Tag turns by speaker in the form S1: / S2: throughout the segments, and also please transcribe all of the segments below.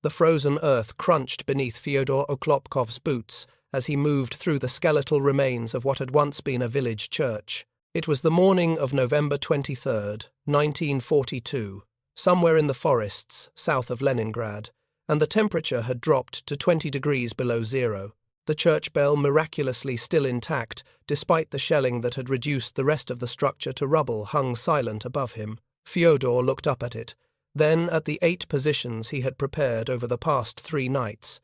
S1: The frozen earth crunched beneath Fyodor Oklopkov's boots as he moved through the skeletal remains of what had once been a village church. It was the morning of November 23rd, 1942, somewhere in the forests south of Leningrad, and the temperature had dropped to 20 degrees below zero. The church bell miraculously still intact, despite the shelling that had reduced the rest of the structure to rubble, hung silent above him. Fyodor looked up at it, then at the 8 positions he had prepared over the past 3 nights.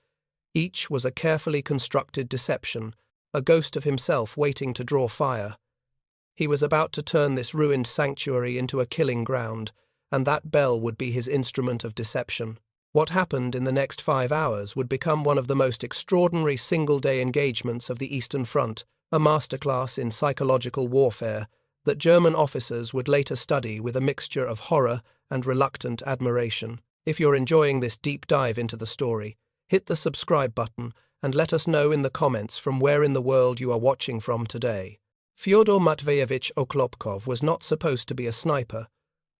S1: Each was a carefully constructed deception, a ghost of himself waiting to draw fire. He was about to turn this ruined sanctuary into a killing ground, and that bell would be his instrument of deception. What happened in the next 5 hours would become one of the most extraordinary single-day engagements of the Eastern Front, a masterclass in psychological warfare that German officers would later study with a mixture of horror and reluctant admiration. If you're enjoying this deep dive into the story, hit the subscribe button and let us know in the comments from where in the world you are watching from today. Fyodor Matveyevich Oklopkov was not supposed to be a sniper.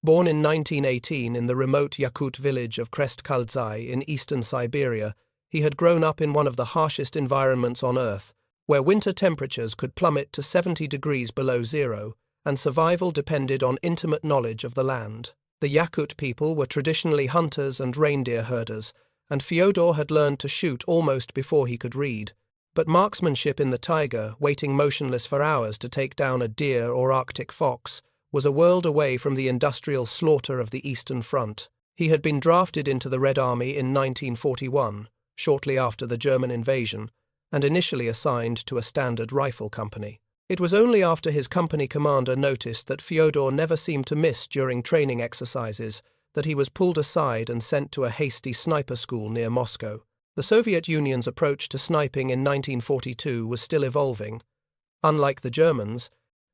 S1: Born in 1918 in the remote Yakut village of Krest-Kaldzai in eastern Siberia, he had grown up in one of the harshest environments on Earth, where winter temperatures could plummet to 70 degrees below zero, and survival depended on intimate knowledge of the land. The Yakut people were traditionally hunters and reindeer herders, and Fyodor had learned to shoot almost before he could read. But marksmanship in the taiga, waiting motionless for hours to take down a deer or Arctic fox, was a world away from the industrial slaughter of the Eastern Front. He had been drafted into the Red Army in 1941, shortly after the German invasion, and initially assigned to a standard rifle company. It was only after his company commander noticed that Fyodor never seemed to miss during training exercises that he was pulled aside and sent to a hasty sniper school near Moscow. The Soviet Union's approach to sniping in 1942 was still evolving. Unlike the Germans,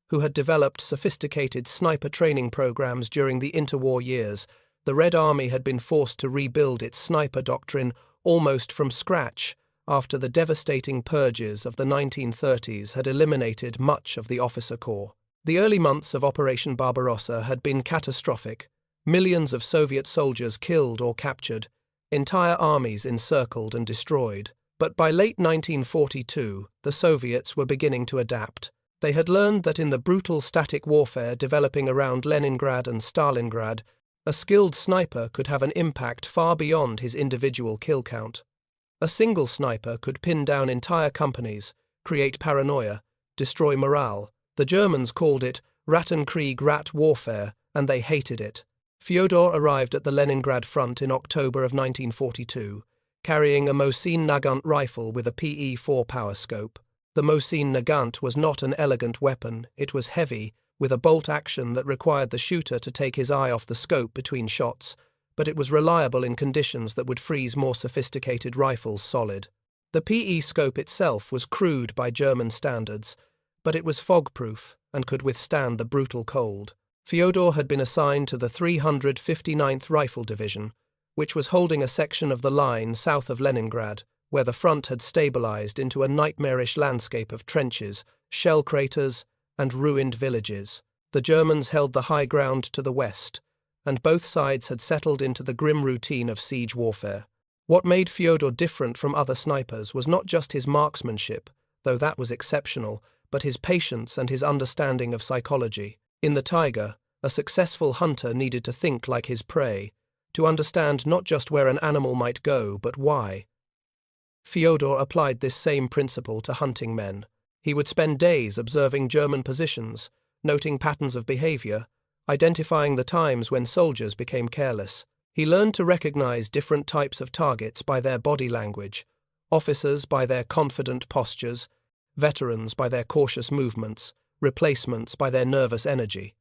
S1: who had developed sophisticated sniper training programs during the interwar years, the Red Army had been forced to rebuild its sniper doctrine almost from scratch after the devastating purges of the 1930s had eliminated much of the officer corps. The early months of Operation Barbarossa had been catastrophic. Millions of Soviet soldiers killed or captured, entire armies encircled and destroyed. But by late 1942, the Soviets were beginning to adapt. They had learned that in the brutal static warfare developing around Leningrad and Stalingrad, a skilled sniper could have an impact far beyond his individual kill count. A single sniper could pin down entire companies, create paranoia, destroy morale. The Germans called it Rattenkrieg, rat warfare, and they hated it. Fyodor arrived at the Leningrad front in October of 1942, carrying a Mosin Nagant rifle with a PE-4 power scope. The Mosin Nagant was not an elegant weapon, it was heavy, with a bolt action that required the shooter to take his eye off the scope between shots, but it was reliable in conditions that would freeze more sophisticated rifles solid. The PE scope itself was crude by German standards, but it was fog-proof and could withstand the brutal cold. Fyodor had been assigned to the 359th Rifle Division, which was holding a section of the line south of Leningrad, where the front had stabilized into a nightmarish landscape of trenches, shell craters, and ruined villages. The Germans held the high ground to the west, and both sides had settled into the grim routine of siege warfare. What made Fyodor different from other snipers was not just his marksmanship, though that was exceptional, but his patience and his understanding of psychology. In the taiga, a successful hunter needed to think like his prey, to understand not just where an animal might go, but why. Fyodor applied this same principle to hunting men. He would spend days observing German positions, noting patterns of behavior, identifying the times when soldiers became careless. He learned to recognize different types of targets by their body language, officers by their confident postures, veterans by their cautious movements, replacements by their nervous energy.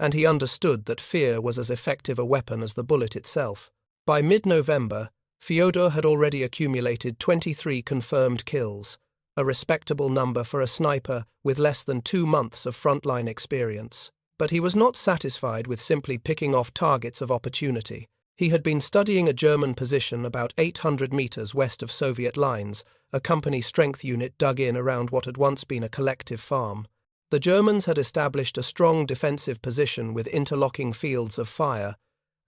S1: And he understood that fear was as effective a weapon as the bullet itself. By mid-November, Fyodor had already accumulated 23 confirmed kills, a respectable number for a sniper with less than 2 months of frontline experience. But he was not satisfied with simply picking off targets of opportunity. He had been studying a German position about 800 meters west of Soviet lines, a company strength unit dug in around what had once been a collective farm. The Germans had established a strong defensive position with interlocking fields of fire,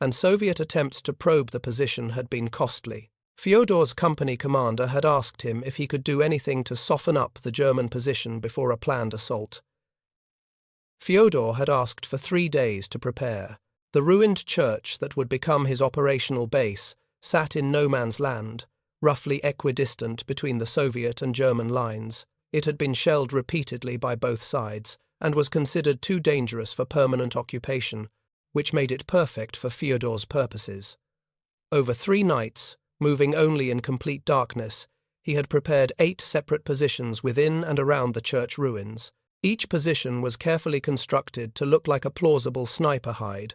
S1: and Soviet attempts to probe the position had been costly. Fyodor's company commander had asked him if he could do anything to soften up the German position before a planned assault. Fyodor had asked for 3 days to prepare. The ruined church that would become his operational base sat in no man's land, roughly equidistant between the Soviet and German lines. It had been shelled repeatedly by both sides and was considered too dangerous for permanent occupation, which made it perfect for Fyodor's purposes. Over 3 nights, moving only in complete darkness, he had prepared 8 separate positions within and around the church ruins. Each position was carefully constructed to look like a plausible sniper hide: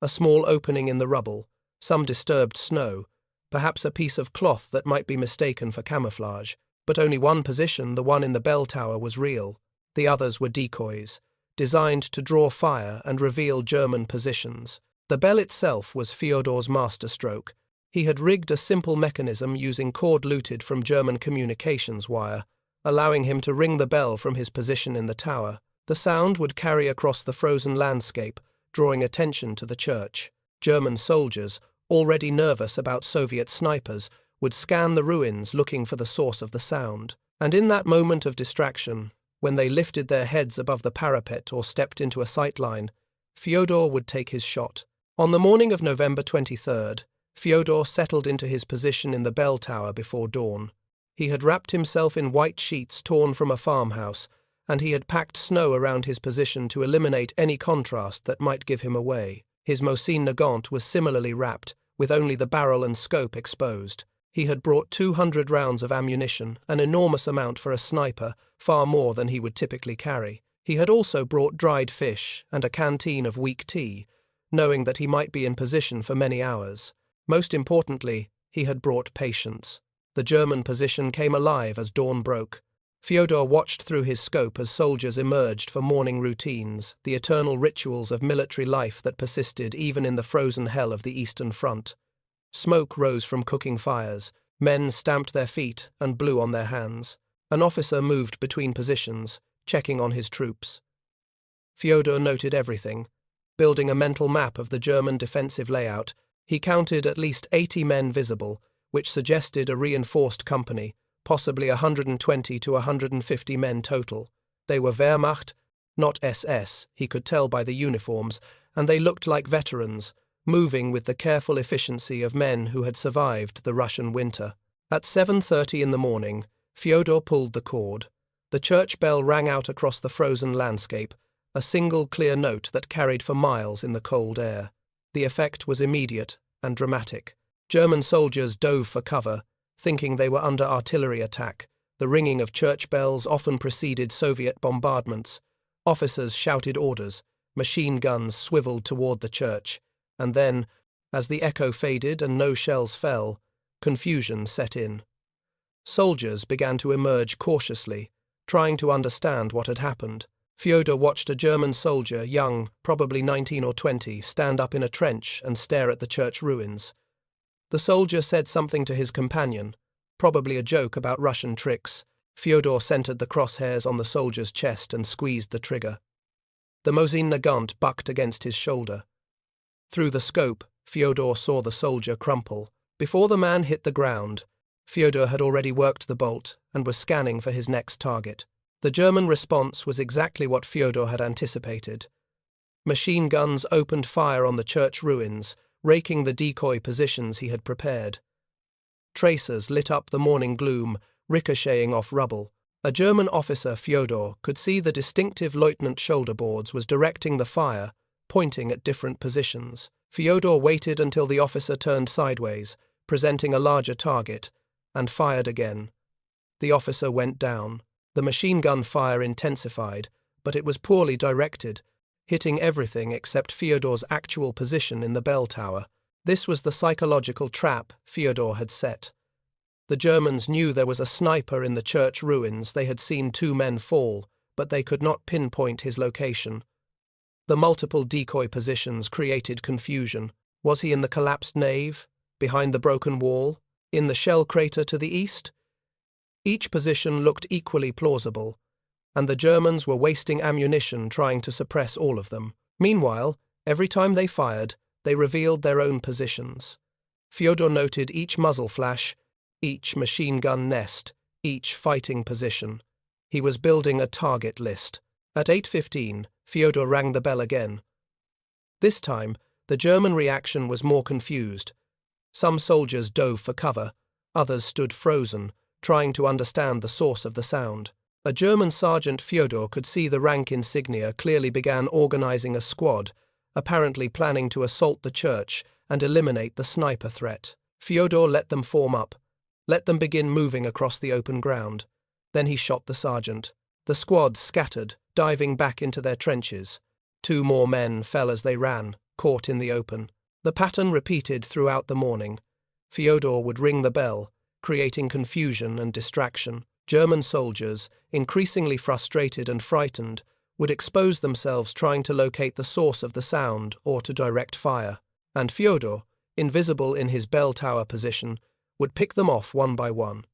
S1: a small opening in the rubble, some disturbed snow, perhaps a piece of cloth that might be mistaken for camouflage. But only one position, the one in the bell tower, was real. The others were decoys, designed to draw fire and reveal German positions. The bell itself was Fyodor's masterstroke. He had rigged a simple mechanism using cord looted from German communications wire, allowing him to ring the bell from his position in the tower. The sound would carry across the frozen landscape, drawing attention to the church. German soldiers, already nervous about Soviet snipers, would scan the ruins looking for the source of the sound. And in that moment of distraction, when they lifted their heads above the parapet or stepped into a sight line, Fyodor would take his shot. On the morning of November 23rd, Fyodor settled into his position in the bell tower before dawn. He had wrapped himself in white sheets torn from a farmhouse, and he had packed snow around his position to eliminate any contrast that might give him away. His Mosin Nagant was similarly wrapped, with only the barrel and scope exposed. He had brought 200 rounds of ammunition, an enormous amount for a sniper, far more than he would typically carry. He had also brought dried fish and a canteen of weak tea, knowing that he might be in position for many hours. Most importantly, he had brought patience. The German position came alive as dawn broke. Fyodor watched through his scope as soldiers emerged for morning routines, the eternal rituals of military life that persisted even in the frozen hell of the Eastern Front. Smoke rose from cooking fires. Men stamped their feet and blew on their hands. An officer moved between positions, checking on his troops. Fyodor noted everything. Building a mental map of the German defensive layout, he counted at least 80 men visible, which suggested a reinforced company, possibly 120 to 150 men total. They were Wehrmacht, not SS, he could tell by the uniforms, and they looked like veterans, moving with the careful efficiency of men who had survived the Russian winter. At 7:30 in the morning, Fyodor pulled the cord. The church bell rang out across the frozen landscape, a single clear note that carried for miles in the cold air. The effect was immediate and dramatic. German soldiers dove for cover, thinking they were under artillery attack. The ringing of church bells often preceded Soviet bombardments. Officers shouted orders, machine guns swiveled toward the church, and then, as the echo faded and no shells fell, confusion set in. Soldiers began to emerge cautiously, trying to understand what had happened. Fyodor watched a German soldier, young, probably 19 or 20, stand up in a trench and stare at the church ruins. The soldier said something to his companion, probably a joke about Russian tricks. Fyodor centered the crosshairs on the soldier's chest and squeezed the trigger. The Mosin Nagant bucked against his shoulder. Through the scope, Fyodor saw the soldier crumple. Before the man hit the ground, Fyodor had already worked the bolt and was scanning for his next target. The German response was exactly what Fyodor had anticipated. Machine guns opened fire on the church ruins, raking the decoy positions he had prepared. Tracers lit up the morning gloom, ricocheting off rubble. A German officer, Fyodor, could see the distinctive lieutenant shoulder boards was directing the fire, pointing at different positions. Fyodor waited until the officer turned sideways, presenting a larger target, and fired again. The officer went down. The machine gun fire intensified, but it was poorly directed, hitting everything except Fyodor's actual position in the bell tower. This was the psychological trap Fyodor had set. The Germans knew there was a sniper in the church ruins. They had seen 2 men fall, but they could not pinpoint his location. The multiple decoy positions created confusion. Was he in the collapsed nave, behind the broken wall, in the shell crater to the east? Each position looked equally plausible, and the Germans were wasting ammunition trying to suppress all of them. Meanwhile, every time they fired, they revealed their own positions. Fyodor noted each muzzle flash, each machine gun nest, each fighting position. He was building a target list. At 8:15, Fyodor rang the bell again. This time, the German reaction was more confused. Some soldiers dove for cover, others stood frozen, trying to understand the source of the sound. A German sergeant, Fyodor, could see the rank insignia clearly began organizing a squad, apparently planning to assault the church and eliminate the sniper threat. Fyodor let them form up, let them begin moving across the open ground. Then he shot the sergeant. The squad scattered, diving back into their trenches. 2 more men fell as they ran, caught in the open. The pattern repeated throughout the morning. Fyodor would ring the bell, creating confusion and distraction. German soldiers, increasingly frustrated and frightened, would expose themselves trying to locate the source of the sound or to direct fire. And Fyodor, invisible in his bell tower position, would pick them off one by one.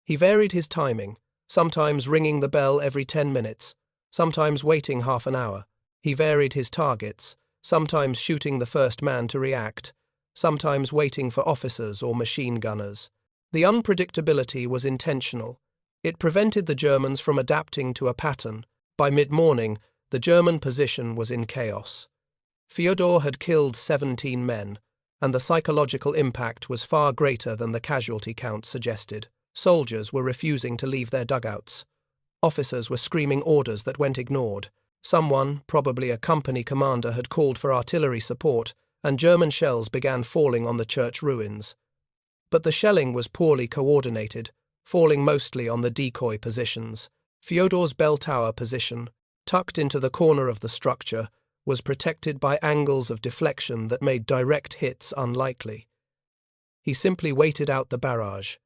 S1: He varied his timing, sometimes ringing the bell every 10 minutes, sometimes waiting half an hour. He varied his targets, sometimes shooting the first man to react, sometimes waiting for officers or machine gunners. The unpredictability was intentional. It prevented the Germans from adapting to a pattern. By mid-morning, the German position was in chaos. Fyodor had killed 17 men, and the psychological impact was far greater than the casualty count suggested. Soldiers were refusing to leave their dugouts. Officers were screaming orders that went ignored. Someone, probably a company commander, had called for artillery support, and German shells began falling on the church ruins. But the shelling was poorly coordinated, falling mostly on the decoy positions. Fyodor's bell tower position, tucked into the corner of the structure, was protected by angles of deflection that made direct hits unlikely. He simply waited out the barrage.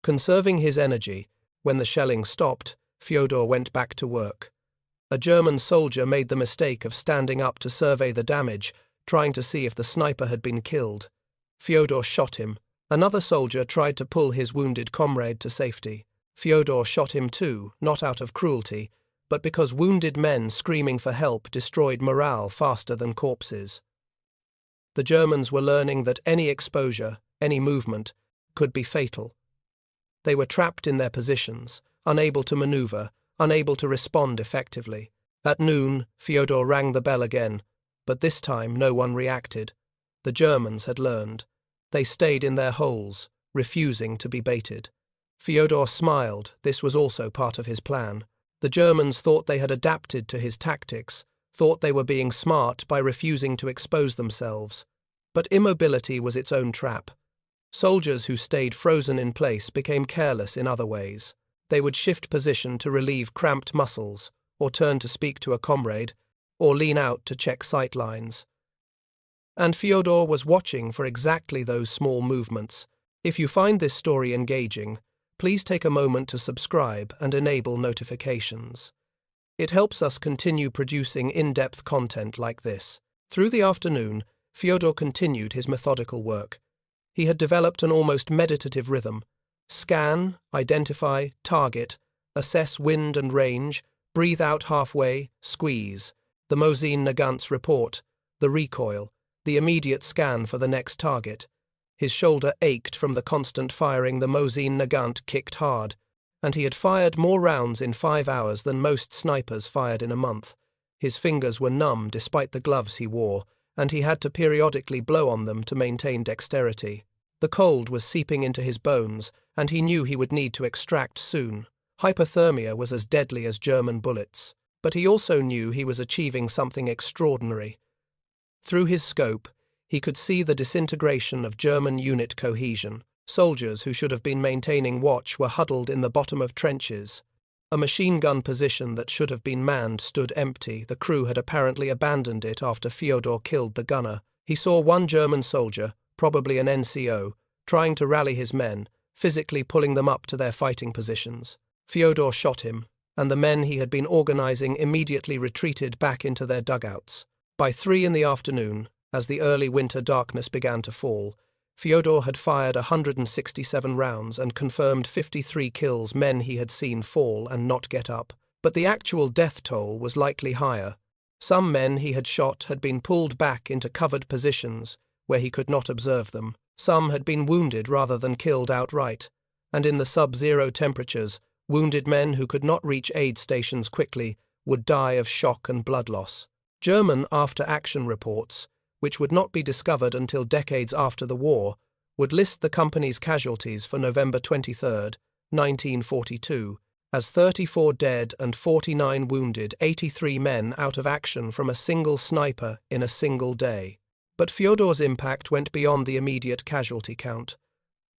S1: Conserving his energy, when the shelling stopped, Fyodor went back to work. A German soldier made the mistake of standing up to survey the damage, trying to see if the sniper had been killed. Fyodor shot him. Another soldier tried to pull his wounded comrade to safety. Fyodor shot him too, not out of cruelty, but because wounded men screaming for help destroyed morale faster than corpses. The Germans were learning that any exposure, any movement, could be fatal. They were trapped in their positions, unable to maneuver, unable to respond effectively. At noon, Fyodor rang the bell again, but this time no one reacted. The Germans had learned. They stayed in their holes, refusing to be baited. Fyodor smiled. This was also part of his plan. The Germans thought they had adapted to his tactics, thought they were being smart by refusing to expose themselves. But immobility was its own trap. Soldiers who stayed frozen in place became careless in other ways. They would shift position to relieve cramped muscles, or turn to speak to a comrade, or lean out to check sight lines. And Fyodor was watching for exactly those small movements. If you find this story engaging, please take a moment to subscribe and enable notifications. It helps us continue producing in-depth content like this. Through the afternoon, Fyodor continued his methodical work. He had developed an almost meditative rhythm. Scan, identify, target, assess wind and range, breathe out halfway, squeeze. The Mosin Nagant's report, the recoil, the immediate scan for the next target. His shoulder ached from the constant firing. The Mosin Nagant kicked hard, and he had fired more rounds in 5 hours than most snipers fired in a month. His fingers were numb despite the gloves he wore, and he had to periodically blow on them to maintain dexterity. The cold was seeping into his bones, and he knew he would need to extract soon. Hypothermia was as deadly as German bullets, but he also knew he was achieving something extraordinary. Through his scope, he could see the disintegration of German unit cohesion. Soldiers who should have been maintaining watch were huddled in the bottom of trenches. A machine gun position that should have been manned stood empty. The crew had apparently abandoned it after Fyodor killed the gunner. He saw one German soldier, probably an NCO, trying to rally his men, physically pulling them up to their fighting positions. Fyodor shot him, and the men he had been organizing immediately retreated back into their dugouts. By 3 in the afternoon, as the early winter darkness began to fall, Fyodor had fired 167 rounds and confirmed 53 kills, men he had seen fall and not get up. But the actual death toll was likely higher. Some men he had shot had been pulled back into covered positions where he could not observe them. Some had been wounded rather than killed outright, and in the sub-zero temperatures, wounded men who could not reach aid stations quickly would die of shock and blood loss. German after-action reports, which would not be discovered until decades after the war, would list the company's casualties for November 23, 1942, as 34 dead and 49 wounded, 83 men out of action from a single sniper in a single day. But Fyodor's impact went beyond the immediate casualty count.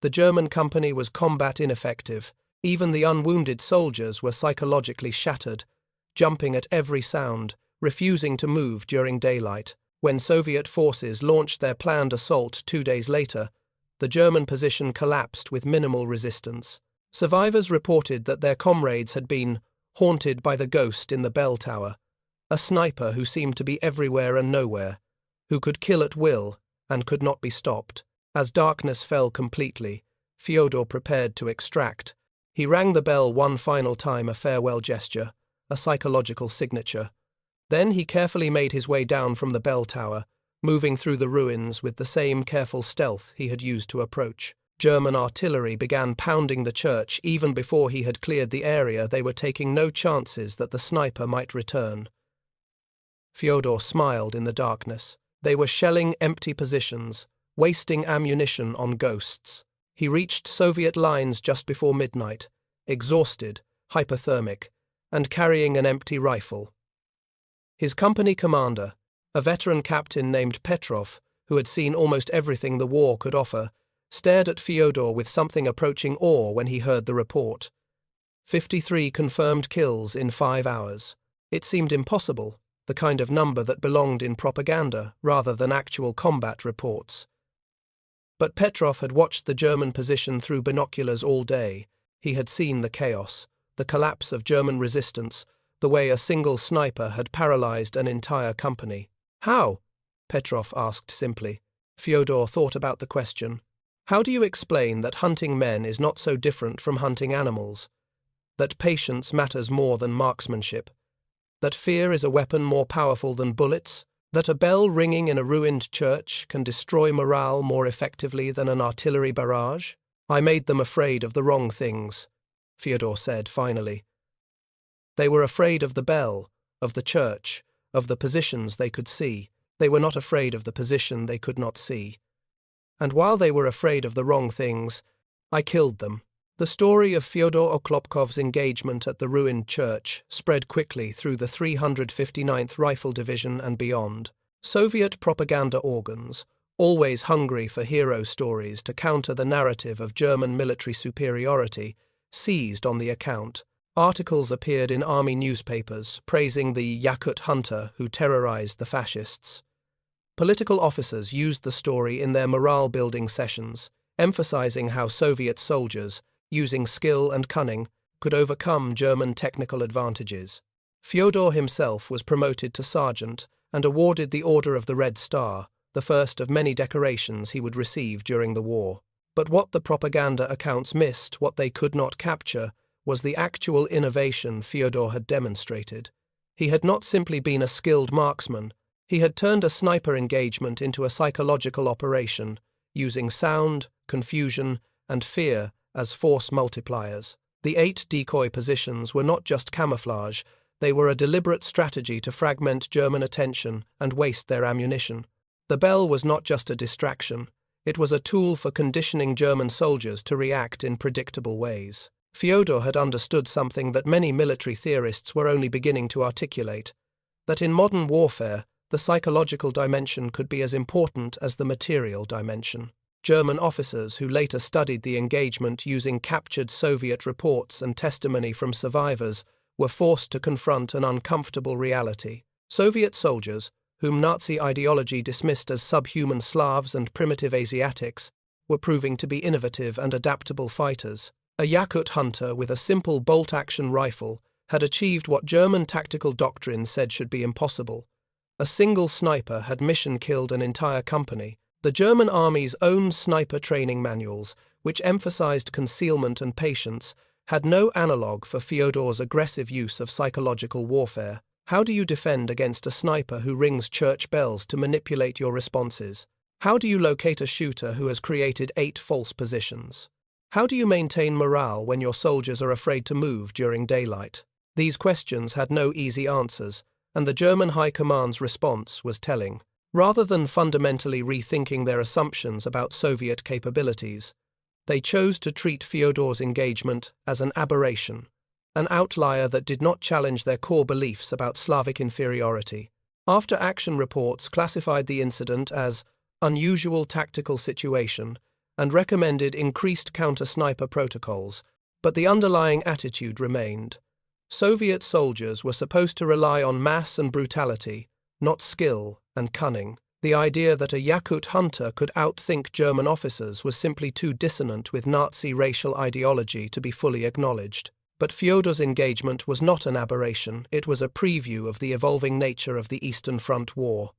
S1: The German company was combat ineffective. Even the unwounded soldiers were psychologically shattered, jumping at every sound, refusing to move during daylight. When Soviet forces launched their planned assault 2 days later, the German position collapsed with minimal resistance. Survivors reported that their comrades had been haunted by the ghost in the bell tower, a sniper who seemed to be everywhere and nowhere, who could kill at will and could not be stopped. As darkness fell completely, Fyodor prepared to extract. He rang the bell one final time, a farewell gesture, a psychological signature. Then he carefully made his way down from the bell tower, moving through the ruins with the same careful stealth he had used to approach. German artillery began pounding the church even before he had cleared the area. They were taking no chances that the sniper might return. Fyodor smiled in the darkness. They were shelling empty positions, wasting ammunition on ghosts. He reached Soviet lines just before midnight, exhausted, hypothermic, and carrying an empty rifle. His company commander, a veteran captain named Petrov, who had seen almost everything the war could offer, stared at Fyodor with something approaching awe when he heard the report. 53 confirmed kills in 5 hours. It seemed impossible, the kind of number that belonged in propaganda rather than actual combat reports. But Petrov had watched the German position through binoculars all day. He had seen the chaos, the collapse of German resistance, the way a single sniper had paralyzed an entire company. How? Petrov asked simply. Fyodor thought about the question. How do you explain that hunting men is not so different from hunting animals? That patience matters more than marksmanship? That fear is a weapon more powerful than bullets? That a bell ringing in a ruined church can destroy morale more effectively than an artillery barrage? I made them afraid of the wrong things, Fyodor said finally. They were afraid of the bell, of the church, of the positions they could see. They were not afraid of the position they could not see. And while they were afraid of the wrong things, I killed them. The story of Fyodor Oklopkov's engagement at the ruined church spread quickly through the 359th Rifle Division and beyond. Soviet propaganda organs, always hungry for hero stories to counter the narrative of German military superiority, seized on the account. Articles appeared in army newspapers praising the Yakut hunter who terrorized the fascists. Political officers used the story in their morale-building sessions, emphasizing how Soviet soldiers, using skill and cunning, could overcome German technical advantages. Fyodor himself was promoted to sergeant and awarded the Order of the Red Star, the first of many decorations he would receive during the war. But what the propaganda accounts missed, what they could not capture, was the actual innovation Fyodor had demonstrated. He had not simply been a skilled marksman. He had turned a sniper engagement into a psychological operation, using sound, confusion, and fear as force multipliers. The 8 decoy positions were not just camouflage, they were a deliberate strategy to fragment German attention and waste their ammunition. The bell was not just a distraction, it was a tool for conditioning German soldiers to react in predictable ways. Fyodor had understood something that many military theorists were only beginning to articulate, that in modern warfare, the psychological dimension could be as important as the material dimension. German officers who later studied the engagement using captured Soviet reports and testimony from survivors were forced to confront an uncomfortable reality. Soviet soldiers, whom Nazi ideology dismissed as subhuman Slavs and primitive Asiatics, were proving to be innovative and adaptable fighters. A Yakut hunter with a simple bolt-action rifle had achieved what German tactical doctrine said should be impossible. A single sniper had mission-killed an entire company. The German army's own sniper training manuals, which emphasized concealment and patience, had no analogue for Fyodor's aggressive use of psychological warfare. How do you defend against a sniper who rings church bells to manipulate your responses? How do you locate a shooter who has created 8 false positions? How do you maintain morale when your soldiers are afraid to move during daylight? These questions had no easy answers, and the German High Command's response was telling. Rather than fundamentally rethinking their assumptions about Soviet capabilities, they chose to treat Fyodor's engagement as an aberration, an outlier that did not challenge their core beliefs about Slavic inferiority. After-action reports classified the incident as unusual tactical situation and recommended increased counter-sniper protocols, but the underlying attitude remained. Soviet soldiers were supposed to rely on mass and brutality, not skill and cunning. The idea that a Yakut hunter could outthink German officers was simply too dissonant with Nazi racial ideology to be fully acknowledged. But Fyodor's engagement was not an aberration, it was a preview of the evolving nature of the Eastern Front War.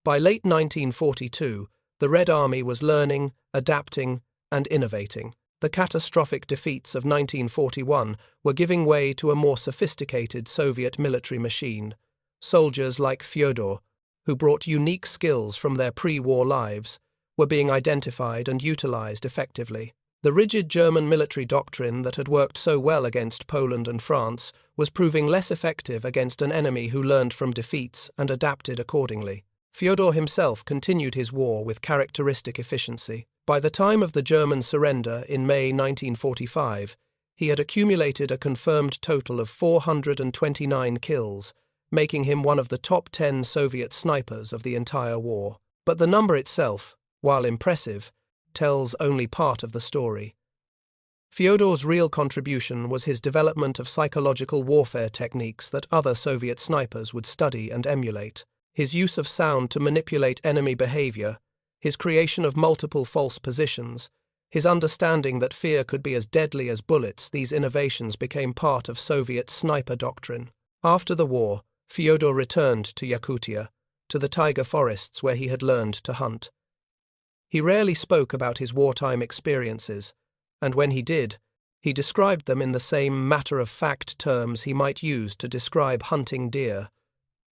S1: By late 1942, the Red Army was learning, adapting, and innovating. The catastrophic defeats of 1941 were giving way to a more sophisticated Soviet military machine. Soldiers like Fyodor, who brought unique skills from their pre-war lives, were being identified and utilized effectively. The rigid German military doctrine that had worked so well against Poland and France was proving less effective against an enemy who learned from defeats and adapted accordingly. Fyodor himself continued his war with characteristic efficiency. By the time of the German surrender in May 1945, he had accumulated a confirmed total of 429 kills, making him one of the top 10 Soviet snipers of the entire war. But the number itself, while impressive, tells only part of the story. Fyodor's real contribution was his development of psychological warfare techniques that other Soviet snipers would study and emulate. His use of sound to manipulate enemy behavior, his creation of multiple false positions, his understanding that fear could be as deadly as bullets, these innovations became part of Soviet sniper doctrine. After the war, Fyodor returned to Yakutia, to the taiga forests where he had learned to hunt. He rarely spoke about his wartime experiences, and when he did, he described them in the same matter-of-fact terms he might use to describe hunting deer.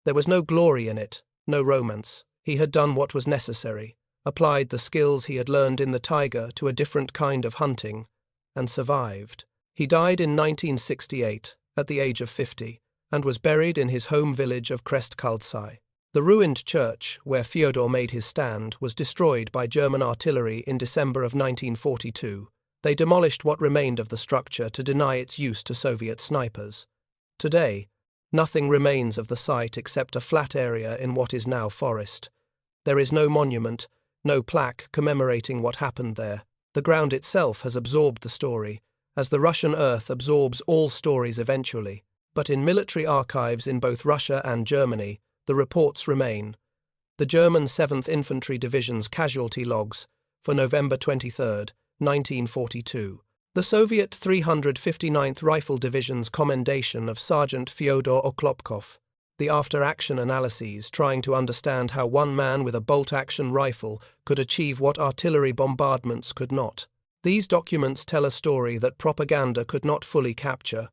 S1: There was no glory in it, no romance. He had done what was necessary, applied the skills he had learned in the taiga to a different kind of hunting, and survived. He died in 1968, at the age of 50, and was buried in his home village of Krestkaltsai. The ruined church, where Fyodor made his stand, was destroyed by German artillery in December of 1942. They demolished what remained of the structure to deny its use to Soviet snipers. Today, nothing remains of the site except a flat area in what is now forest. There is no monument, no plaque commemorating what happened there. The ground itself has absorbed the story, as the Russian earth absorbs all stories eventually. But in military archives in both Russia and Germany, the reports remain. The German 7th Infantry Division's casualty logs for November 23, 1942. The Soviet 359th Rifle Division's commendation of Sergeant Fyodor Oklopkov. The after-action analyses trying to understand how one man with a bolt-action rifle could achieve what artillery bombardments could not. These documents tell a story that propaganda could not fully capture.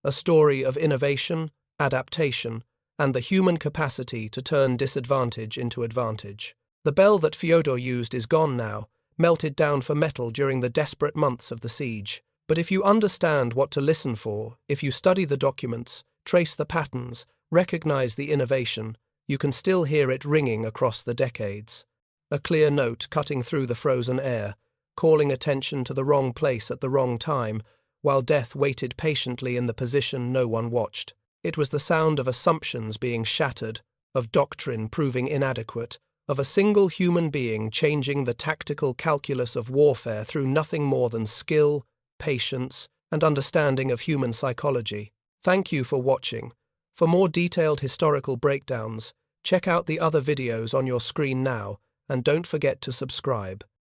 S1: A story of innovation, adaptation, and the human capacity to turn disadvantage into advantage. The bell that Fyodor used is gone now, melted down for metal during the desperate months of the siege. But if you understand what to listen for, if you study the documents, trace the patterns, recognize the innovation, you can still hear it ringing across the decades. A clear note cutting through the frozen air, calling attention to the wrong place at the wrong time, while death waited patiently in the position no one watched. It was the sound of assumptions being shattered, of doctrine proving inadequate, of a single human being changing the tactical calculus of warfare through nothing more than skill, patience, and understanding of human psychology. Thank you for watching. For more detailed historical breakdowns, check out the other videos on your screen now, and don't forget to subscribe.